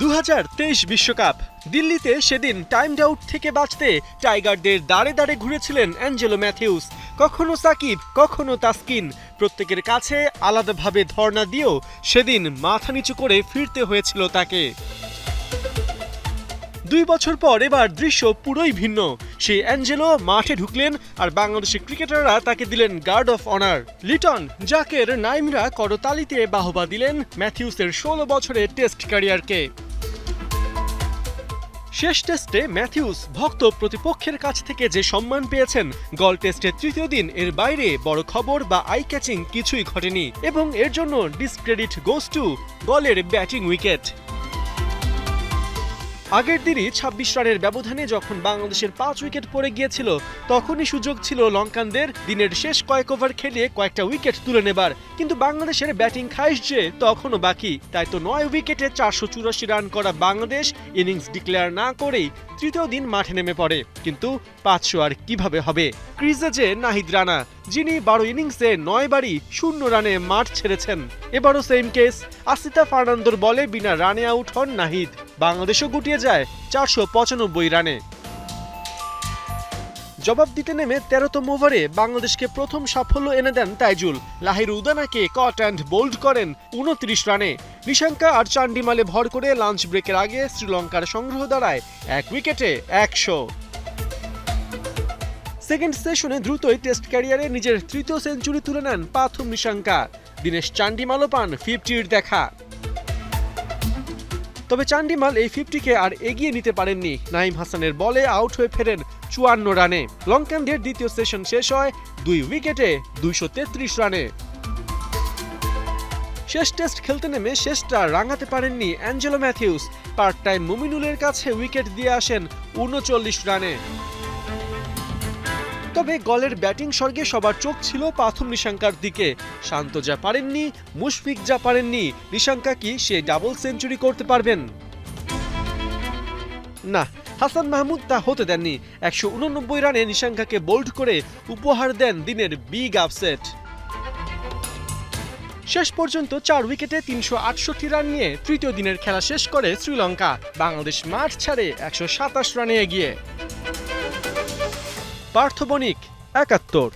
2023 বিশ্বকাপ দিল্লিতে সেদিন টাইম আউট থেকে বাঁচতে টাইগারদের দাঁড়ে দাঁড়ে ঘুরেছিলেন অ্যাঞ্জেলো ম্যাথিউস। কখনো সাকিব, কখনো তাসকিন, প্রত্যেকের কাছে আলাদাভাবে ধর্ণা দিয়েও সেদিন মাথা নিচু করে ফিরতে হয়েছিল তাকে। 2 বছর পর এবার দৃশ্য পুরোই ভিন্ন। সেই অ্যাঞ্জেলো মাঠে ঢুকলেন আর বাংলাদেশের ক্রিকেটাররা তাকে দিলেন guard of honour. Liton, Jaker, নাইমরা করতালিতে বাহবা দিলেন ম্যাথিউসের 16 বছরের টেস্ট ক্যারিয়ারকে। শেষ টেস্টে ম্যাথিউস ভক্ত প্রতিপক্ষের কাছ থেকে যে সম্মান পেয়েছেন, গল টেস্টের তৃতীয় দিন এর বাইরে বড় খবর বা আই ক্যাচিং কিছুই ঘটেনি এবং এর জন্য ডিসক্রেডিট গোস টু গলের ব্যাটিং উইকেট। আগের দিনই 26 রানের ব্যবধানে যখন বাংলাদেশের 5 উইকেট পড়ে গিয়েছিল, তখনই সুযোগ ছিল লঙ্কানদের দিনের শেষ কয়েক ওভার খেলিয়ে কয়েকটা উইকেট তুলে নেবার। কিন্তু বাংলাদেশের ব্যাটিং খাইশ যে তখনও বাকি। তাই তো 9 উইকেটে 484 রান করা বাংলাদেশ ইনিংস ডিক্লেয়ার না করেই তৃতীয় দিন মাঠে নেমে পড়ে। কিন্তু 500 আর কিভাবে হবে? ক্রিজে যে নাহিদ রানা, যিনি 12 ইনিংসে 9 বারই 0 রানে মাঠ ছেড়েছেন। এবারও সেম কেস, আসিতা ফার্নান্দোর বলে বিনা রানে আউট হন নাহিদ। বাংলাদেশও গুটিয়ে যায় 495 রানে। জবাব দিতে নেমে 13তম ওভারে বাংলাদেশকে প্রথম সাফল্য এনে দেন তাইজুল। লাহির উদানাকে কট অ্যান্ড বোল্ড করেন 29 রানে। নিশাঙ্কা আর চান্ডিমালে ভর করে লাঞ্চ ব্রেকের আগে শ্রীলঙ্কার সংগ্রহ দাঁড়ায় 1 উইকেটে 100। সেকেন্ড সেশনে দ্রুতই টেস্ট ক্যারিয়ারে নিজের তৃতীয় সেঞ্চুরি তুলে নেন পাথুম নিশাঙ্কা। দীনেশ চান্ডিমালও পান 50-র দেখা। তবে চান্ডিমাল এই 50কে আর এগিয়ে নিতে পারেননি। নাঈম হাসানের বলে আউট হয়ে ফেরেন 54 রানে। লঙ্কানদের দ্বিতীয় সেশন শেষ হয় 2 উইকেটে 233 রানে। শেষ টেস্ট খেলতে নেমে শেষটা রাঙাতে পারেননি অ্যাঞ্জেলো ম্যাথিউস। পার্ট টাইম মুমিনুলের কাছে উইকেট দিয়ে আসেন 39 রানে। তবে গলের ব্যাটিং স্বর্গে সবার চোখ ছিল পাথুম নিশাঙ্কার দিকে। শান্ত যা পারেননি, মুশফিক যা পারেননি, নিশাঙ্কা কি সে ডাবল সেঞ্চুরি করতে পারবেন? না, হাসান মাহমুদ তা হতে দেননি। 189 রানে নিশাঙ্কাকে বোল্ড করে উপহার দেন দিনের বিগ আপসেট। শেষ পর্যন্ত 4 উইকেটে 368 রান নিয়ে তৃতীয় দিনের খেলা শেষ করে শ্রীলঙ্কা। বাংলাদেশ মাঠ ছাড়ে 127 রানে এগিয়ে। পার্থ বণিক, 71।